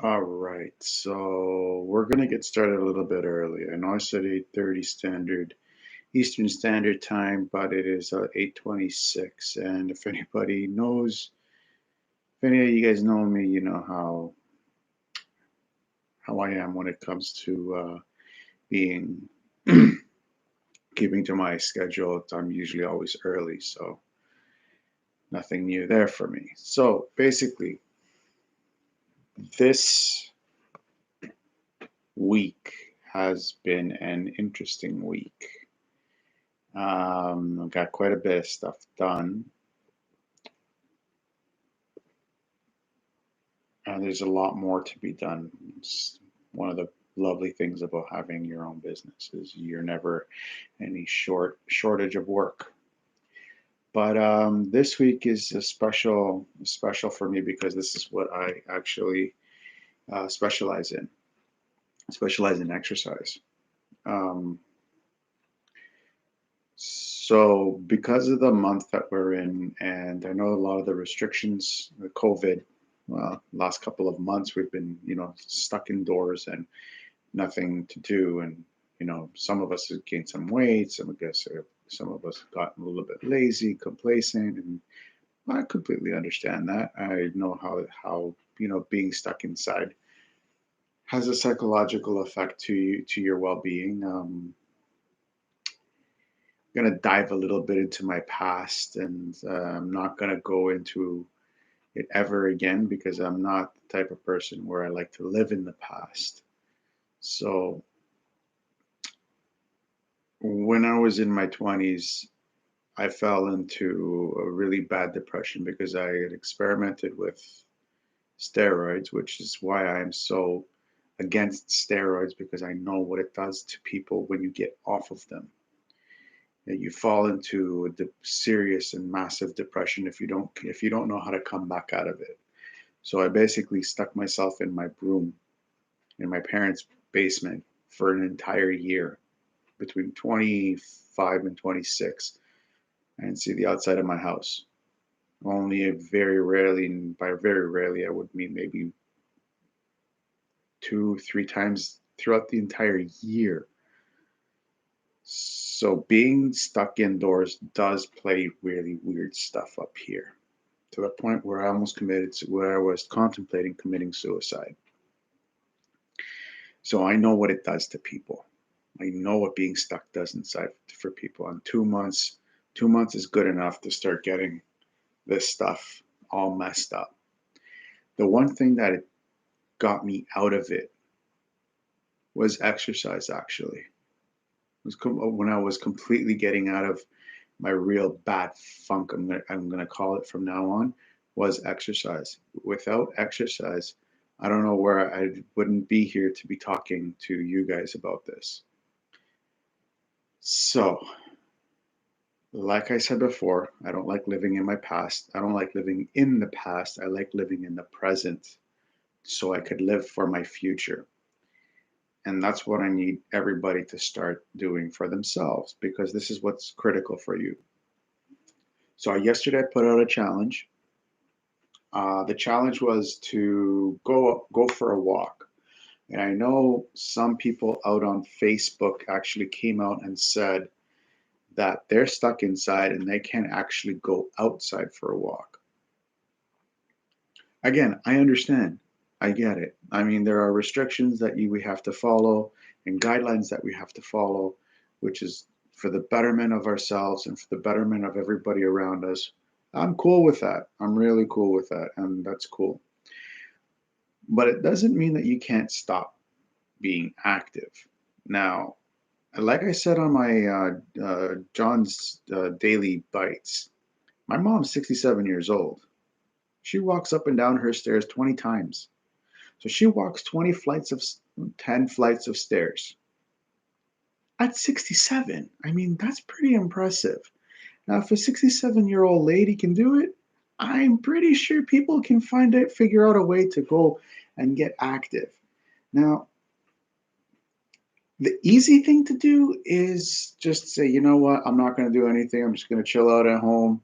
All right, so we're gonna get started a little bit early. I know I said 8:30 standard Eastern Standard Time, but it is 8:26. And if anybody knows, if any of you guys know me, you know how I am when it comes to being keeping to my schedule. I'm usually always early, so nothing new there for me. So basically, this week has been an interesting week. I've got quite a bit of stuff done, and there's a lot more to be done. It's one of the lovely things about having your own business is you're never any shortage of work. But this week is a special for me because this is what I actually specialize in. Specialize in exercise. Um, so because of the month that we're in, and I know a lot of the restrictions, the COVID, well, last couple of months we've been, stuck indoors and nothing to do, and some of us have gained some weight, some of us have gotten a little bit lazy, complacent, and I completely understand that. I know how being stuck inside has a psychological effect to your well-being. Going to dive a little bit into my past, and I'm not going to go into it ever again because I'm not the type of person where I like to live in the past. So when I was in my 20s, I fell into a really bad depression because I had experimented with steroids, which is why I'm so against steroids because I know what it does to people when you get off of them. That you fall into a serious and massive depression if you don't know how to come back out of it. So I basically stuck myself in my room in my parents' basement for an entire year between 25 and 26. I didn't see the outside of my house. Only very rarely, and by very rarely, I would mean maybe two, three times throughout the entire year. So being stuck indoors does play really weird stuff up here to the point where I almost committed, where I was contemplating committing suicide. So I know what it does to people. I know what being stuck does inside for people. And 2 months is good enough to start getting this stuff all messed up. The one thing that it got me out of it was exercise, actually. It was when I was completely getting out of my real bad funk, I'm gonna call it from now on, was exercise. Without exercise, I don't know where I wouldn't be here to be talking to you guys about this. So, like I said before, I don't like living in my past. I don't like living in the past. I like living in the present so I could live for my future. And that's what I need everybody to start doing for themselves because this is what's critical for you. So, yesterday I put out a challenge. The challenge was to go for a walk. And I know some people out on Facebook actually came out and said that they're stuck inside and they can't actually go outside for a walk. Again, I understand. I get it. I mean, there are restrictions that we have to follow and guidelines that we have to follow, which is for the betterment of ourselves and for the betterment of everybody around us. I'm cool with that. I'm really cool with that. And that's cool. But it doesn't mean that you can't stop being active. Now, like I said on my John's Daily Bites, my mom's 67 years old. She walks up and down her stairs 20 times. So she walks 10 flights of stairs at 67. I mean, that's pretty impressive. Now, if a 67-year-old lady can do it, I'm pretty sure people can figure out a way to go and get active. Now, the easy thing to do is just say, you know what, I'm not going to do anything. I'm just going to chill out at home.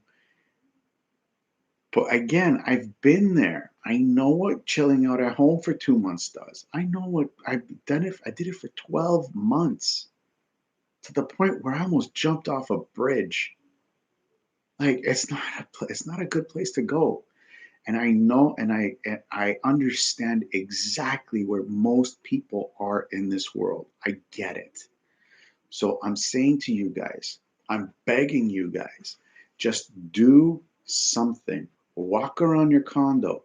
But again, I've been there. I know what chilling out at home for 2 months does. I know what I've done it. I did it for 12 months to the point where I almost jumped off a bridge. Like it's not a good place to go. And I know and I understand exactly where most people are in this world. I get it. So I'm saying to you guys, I'm begging you guys, just do something. Walk around your condo,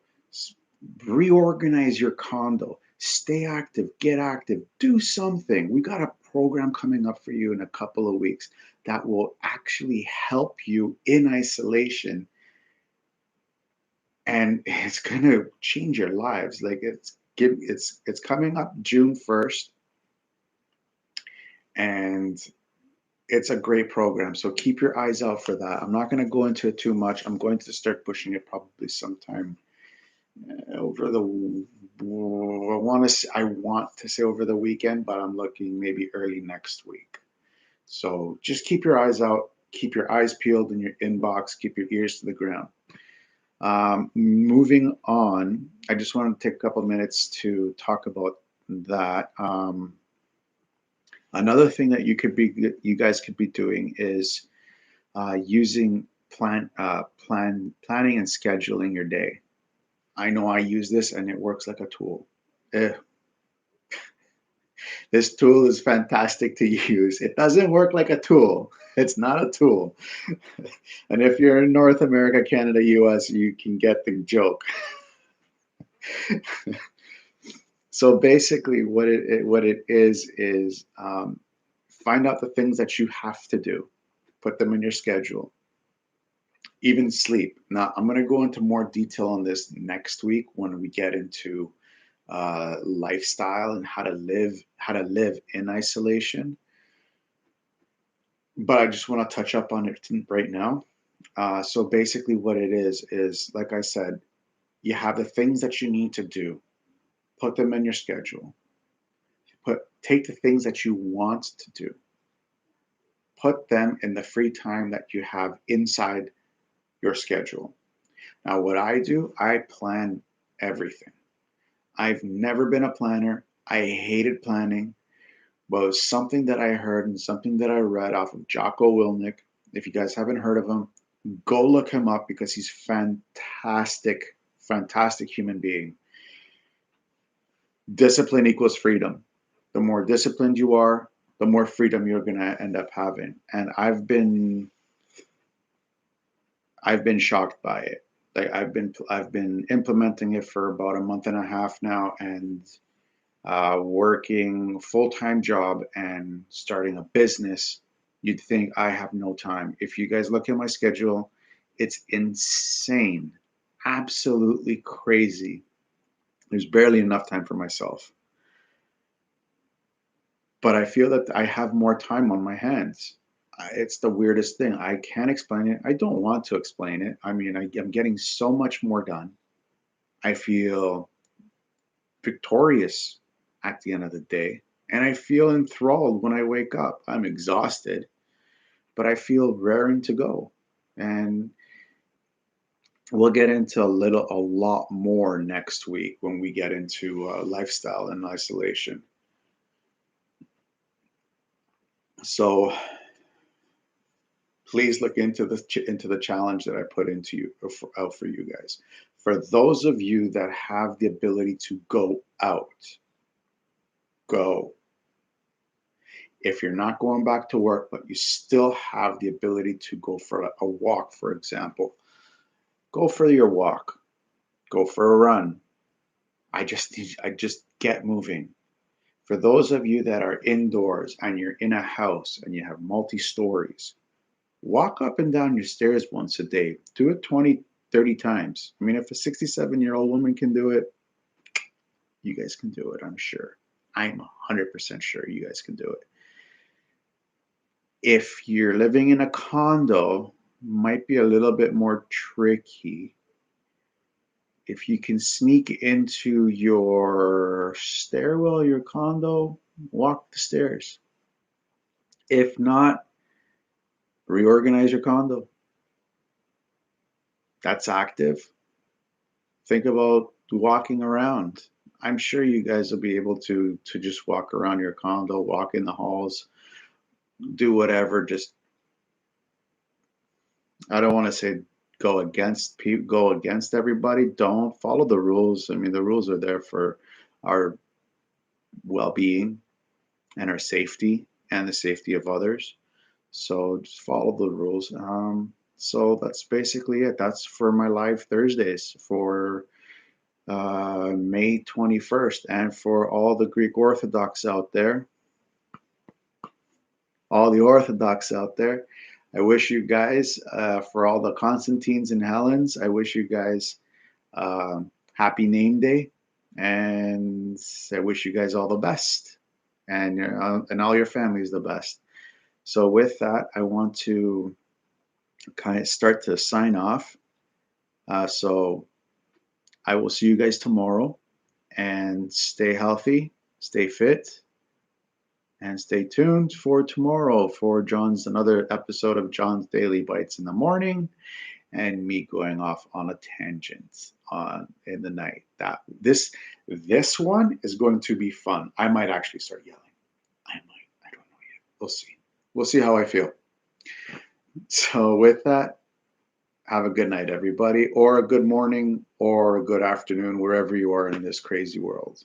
reorganize your condo, stay active, get active, do something. We got a program coming up for you in a couple of weeks that will actually help you in isolation, and it's going to change your lives. Like it's coming up June 1st, and it's a great program. So keep your eyes out for that. I'm not going to go into it too much. I'm going to start pushing it probably sometime over the I want to say over the weekend, but I'm looking maybe early next week. So just keep your eyes out, keep your eyes peeled in your inbox, keep your ears to the ground. Moving on, I just want to take a couple minutes to talk about that. Another thing that you guys could be doing is using planning and scheduling your day. I know I use this and it works like a tool. Eh, this tool is fantastic to use. It doesn't work like a tool. It's not a tool. And if you're in North America, Canada, US, you can get the joke. So basically, what it is find out the things that you have to do, put them in your schedule. Even sleep. Now, I'm going to go into more detail on this next week when we get into lifestyle and how to live in isolation. But I just want to touch up on it right now. So basically, what it is like I said, you have the things that you need to do, put them in your schedule. Take the things that you want to do, put them in the free time that you have inside your schedule. Now, what I do, I plan everything. I've never been a planner. I hated planning, but it was something that I heard and something that I read off of Jocko Willink. If you guys haven't heard of him, go look him up because he's fantastic, fantastic human being. Discipline equals freedom. The more disciplined you are, the more freedom you're going to end up having. And I've been shocked by it. Like I've been implementing it for about a month and a half now, and working full-time job and starting a business. You'd think I have no time. If you guys look at my schedule, it's insane, absolutely crazy. There's barely enough time for myself. But I feel that I have more time on my hands. It's the weirdest thing. I can't explain it. I don't want to explain it. I mean, I'm getting so much more done. I feel victorious at the end of the day. And I feel enthralled when I wake up. I'm exhausted, but I feel raring to go. And we'll get into a lot more next week when we get into lifestyle and isolation. So please look into the challenge that I put into you out for you guys. For those of you that have the ability to go out, go. If you're not going back to work, but you still have the ability to go for a walk, for example, go for your walk, go for a run. I just get moving. For those of you that are indoors and you're in a house and you have multi stories, walk up and down your stairs once a day. Do it 20, 30 times. I mean, if a 67-year-old woman can do it, you guys can do it, I'm sure. I'm 100% sure you guys can do it. If you're living in a condo, might be a little bit more tricky. If you can sneak into your stairwell, your condo, walk the stairs. If not, reorganize your condo. That's active. Think about walking around. I'm sure you guys will be able to just walk around your condo, walk in the halls, do whatever. Just I don't want to say go against people, go against everybody. Don't follow the rules. I mean, the rules are there for our well-being and our safety and the safety of others. So just follow the rules. So that's basically it. That's for my live Thursdays for May 21st. And for all the Greek Orthodox out there, all the Orthodox out there, I wish you guys, for all the Constantines and Helens, I wish you guys happy name day. And I wish you guys all the best and all your families the best. So with that, I want to kind of start to sign off. So I will see you guys tomorrow and stay healthy, stay fit, and stay tuned for tomorrow for John's another episode of John's Daily Bites in the morning and me going off on a tangent on in the night. This one is going to be fun. I might actually start yelling. I might. I don't know yet. We'll see. We'll see how I feel. So with that, have a good night, everybody, or a good morning, or a good afternoon, wherever you are in this crazy world.